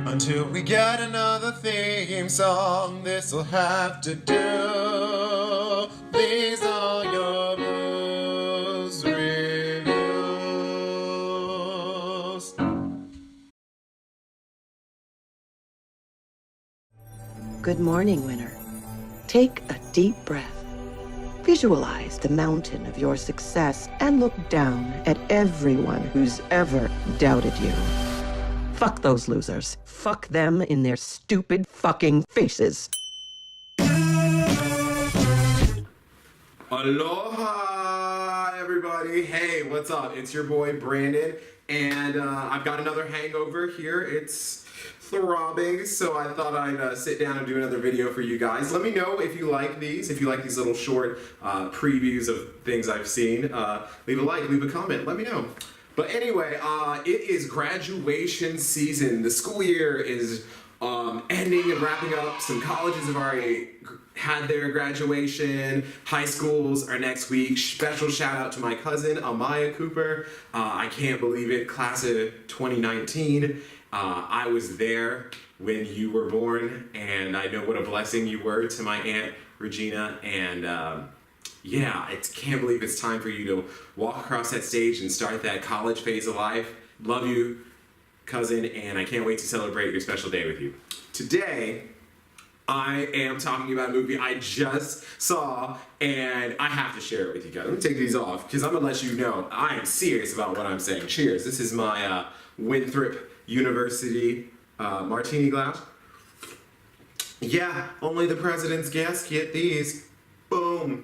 Until we get another theme song, this'll have to do. These are your blues reviews. Good morning, winner. Take a deep breath. Visualize the mountain of your success and look down at everyone who's ever doubted you. Fuck those losers. Fuck them in their stupid fucking faces. Aloha, everybody. Hey, what's up? It's your boy, Brandon, and I've got another hangover here. It's throbbing, so I thought I'd sit down and do another video for you guys. Let me know if you like these, little short previews of things I've seen. Leave a like, leave a comment, let me know. But anyway, it is graduation season. The school year is ending and wrapping up. Some colleges have already had their graduation. High schools are next week. Special shout out to my cousin, Amaya Cooper. I can't believe it, class of 2019. I was there when you were born, and I know what a blessing you were to my Aunt Regina, and yeah, I can't believe it's time for you to walk across that stage and start that college phase of life. Love you, cousin, and I can't wait to celebrate your special day with you. Today, I am talking about a movie I just saw, and I have to share it with you guys. Let me take these off, because I'm going to let you know I am serious about what I'm saying. Cheers. This is my Winthrop University martini glass. Yeah, only the president's guests get these. Boom.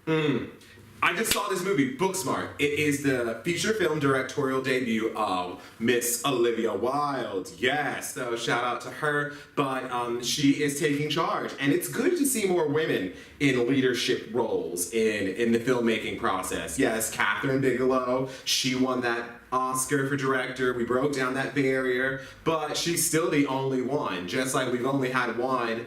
I just saw this movie, Booksmart. It is the feature film directorial debut of Miss Olivia Wilde. Yes, so shout out to her. But she is taking charge. And it's good to see more women in leadership roles in the filmmaking process. Yes, Catherine Bigelow, she won that Oscar for director. We broke down that barrier. But she's still the only one. Just like we've only had one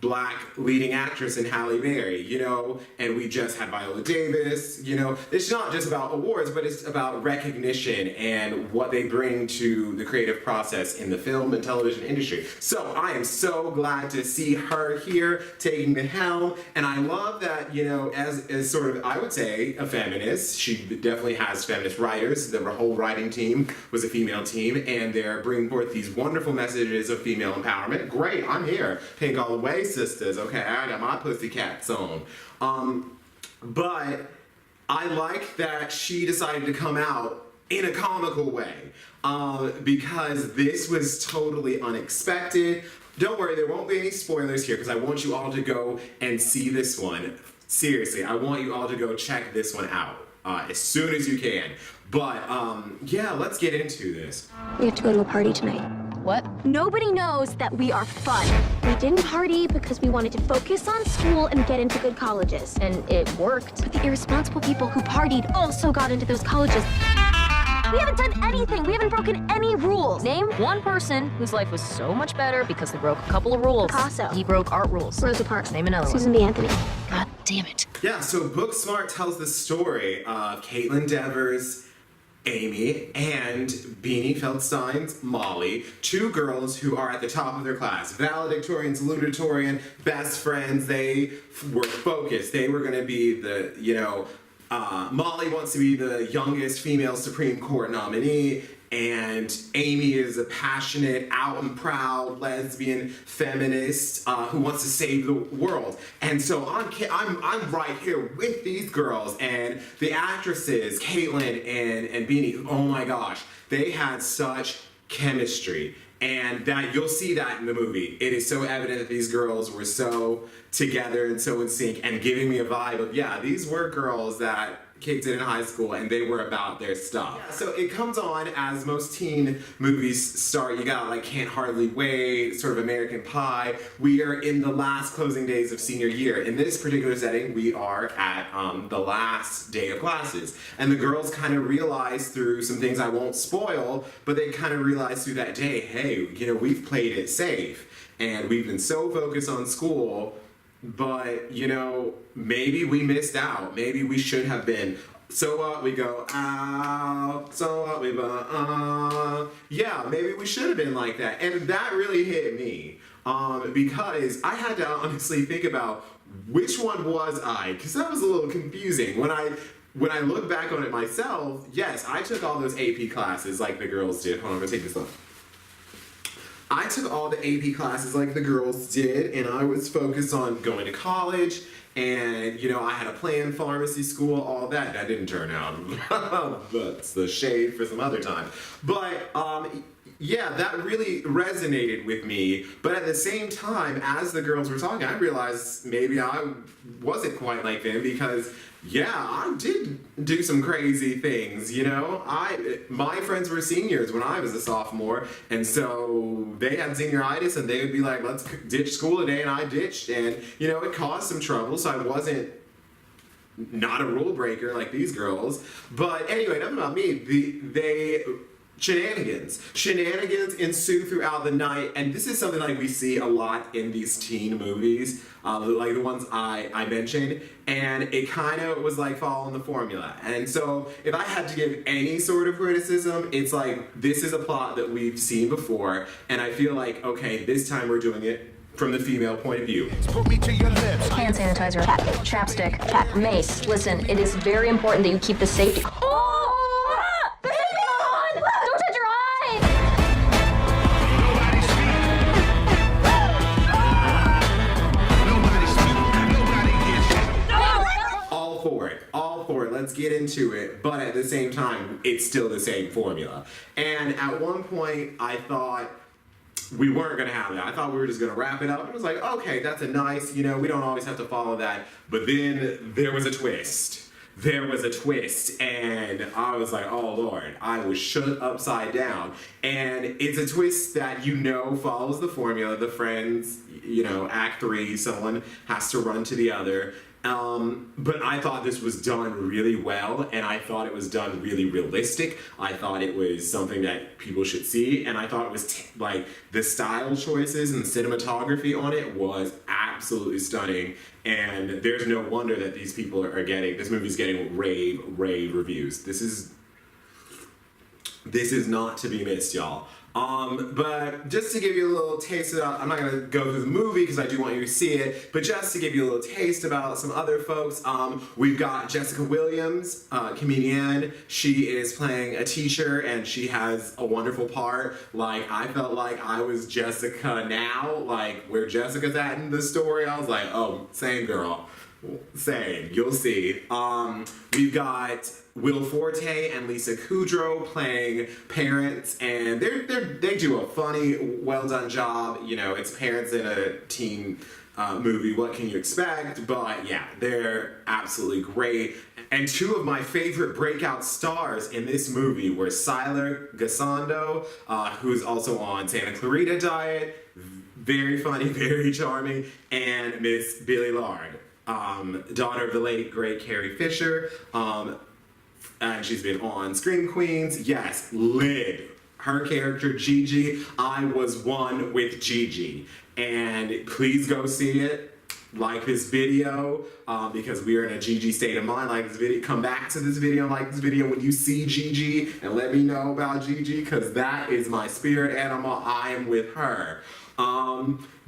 black leading actress in Halle Berry, you know, and we just had Viola Davis, you know. It's not just about awards, but it's about recognition and what they bring to the creative process in the film and television industry. So I am so glad to see her here taking the helm, and I love that, you know, as sort of, I would say, a feminist. She definitely has feminist writers. The whole writing team was a female team, and they're bringing forth these wonderful messages of female empowerment. Great, I'm here. Pink all the way, sisters. Okay, I got my pussycats on. But I like that she decided to come out in a comical way, because this was totally unexpected. Don't worry, there won't be any spoilers here, because I want you all to go and see this one. Seriously, I want you all to go check this one out as soon as you can. But yeah, let's get into this. We have to go to a party tonight. What? Nobody knows that we are fun. We didn't party because we wanted to focus on school and get into good colleges. And it worked. But the irresponsible people who partied also got into those colleges. We haven't done anything. We haven't broken any rules. Name one person whose life was so much better because they broke a couple of rules. Picasso. He broke art rules. Rosa Parks. Name another Susan one. B. Anthony. God damn it. Yeah, so Booksmart tells the story of Caitlin Devers, Amy, and Beanie Feldstein's Molly, two girls who are at the top of their class. Valedictorians, salutatorian, best friends. They were focused. They were going to be the, you know, Molly wants to be the youngest female Supreme Court nominee, and Amy is a passionate, out and proud lesbian feminist who wants to save the world. And so I'm right here with these girls, and the actresses, Caitlin and Beanie. Oh my gosh, they had such chemistry. And that you'll see that in the movie. It is so evident that these girls were so together and so in sync, and giving me a vibe of, yeah, these were girls that kicked it in high school and they were about their stuff. Yeah, so it comes on as most teen movies start. You got like Can't Hardly Wait, sort of American Pie. We are in the last closing days of senior year. In this particular setting, we are at the last day of classes. And the girls kind of realize through some things I won't spoil, but they kind of realize through that day, hey, you know, we've played it safe and we've been so focused on school, but, you know, maybe we missed out. Maybe we should have been So what, we go out, so what, we go yeah, maybe we should have been like that. And that really hit me because I had to honestly think about which one was I, because that was a little confusing. When I look back on it myself, yes, I took all those AP classes like the girls did. Hold on, I'm gonna take this off. I took all the AP classes like the girls did, and I was focused on going to college, and, you know, I had a plan, pharmacy school, all that. That didn't turn out. That's the shade for some other time. But, yeah, that really resonated with me. But at the same time, as the girls were talking, I realized maybe I wasn't quite like them because, yeah, I did do some crazy things, you know? My friends were seniors when I was a sophomore, and so they had senioritis, and they would be like, let's ditch school today, and I ditched, and, you know, it caused some trouble, so I wasn't not a rule breaker like these girls. But anyway, enough about me. Shenanigans ensue throughout the night, and this is something like we see a lot in these teen movies, like the ones I mentioned, and it kind of was like following the formula. And so if I had to give any sort of criticism, it's like this is a plot that we've seen before, and I feel like, okay, this time we're doing it from the female point of view. Put me to your lips. Hand sanitizer, cat, chapstick, cat, mace. Listen, it is very important that you keep the safety. Let's get into it, but at the same time, it's still the same formula. And at one point, I thought we weren't going to have that. I thought we were just going to wrap it up. And it was like, okay, that's a nice, you know, we don't always have to follow that. But then there was a twist. There was a twist, and I was like, oh Lord, I was shook upside down. And it's a twist that, you know, follows the formula. The friends, you know, act 3, someone has to run to the other. But I thought this was done really well, and I thought it was done really realistic. I thought it was something that people should see, and I thought it was like the style choices and cinematography on it was absolutely stunning. And there's no wonder that these people are getting, this movie's getting rave reviews. This is not to be missed, y'all. But just to give you a little taste of that, I'm not going to go through the movie because I do want you to see it, but just to give you a little taste about some other folks, we've got Jessica Williams, comedian. She is playing a teacher, and she has a wonderful part. Like, I felt like I was Jessica now, like where Jessica's at in the story. I was like, oh, same girl. Same, you'll see. We've got Will Forte and Lisa Kudrow playing parents, and they do a funny, well done job. You know, it's parents in a teen movie. What can you expect? But yeah, they're absolutely great. And two of my favorite breakout stars in this movie were Siler Gassando, who's also on Santa Clarita Diet, very funny, very charming, and Miss Billy Lard. Daughter of the late, great Carrie Fisher, and she's been on Scream Queens. Yes, Lid. Her character, Gigi, I was one with Gigi. And please go see it. Like this video, because we are in a Gigi state of mind. Like this video, come back to this video, like this video when you see Gigi, and let me know about Gigi, because that is my spirit animal. I am with her.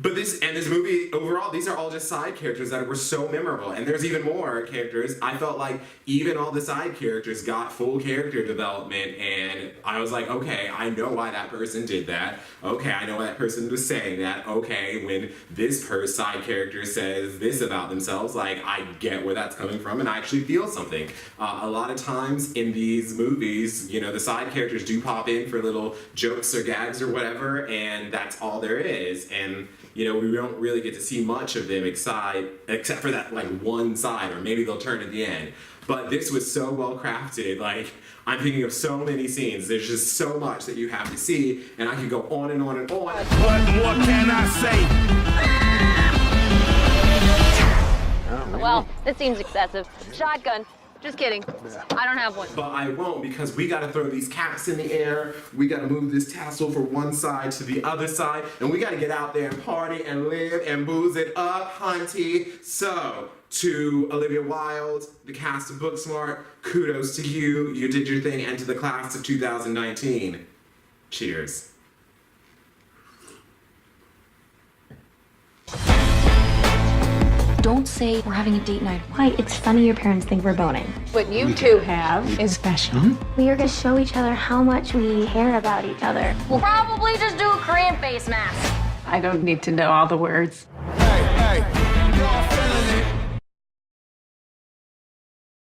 But this movie, overall, these are all just side characters that were so memorable. And there's even more characters. I felt like even all the side characters got full character development, and I was like, okay, I know why that person did that. Okay, I know why that person was saying that. Okay, when this side character says this about themselves, like, I get where that's coming from, and I actually feel something. A lot of times in these movies, you know, the side characters do pop in for little jokes or gags or whatever, and that's all there is. And you know, we don't really get to see much of them except for that, like, one side, or maybe they'll turn at the end. But this was so well crafted. Like, I'm thinking of so many scenes. There's just so much that you have to see, and I could go on and on and on. What more can I say? Well, that seems excessive. Shotgun. Just kidding. I don't have one. But I won't, because we gotta throw these caps in the air, we gotta move this tassel from one side to the other side, and we gotta get out there and party and live and booze it up, hunty. So, To Olivia Wilde, the cast of Booksmart, kudos to you. You did your thing, and to the class of 2019. Cheers. Don't say we're having a date night. Why? It's funny your parents think we're boning. What you two have is special. We are gonna show each other how much we care about each other. We'll probably just do a Korean face mask. I don't need to know all the words.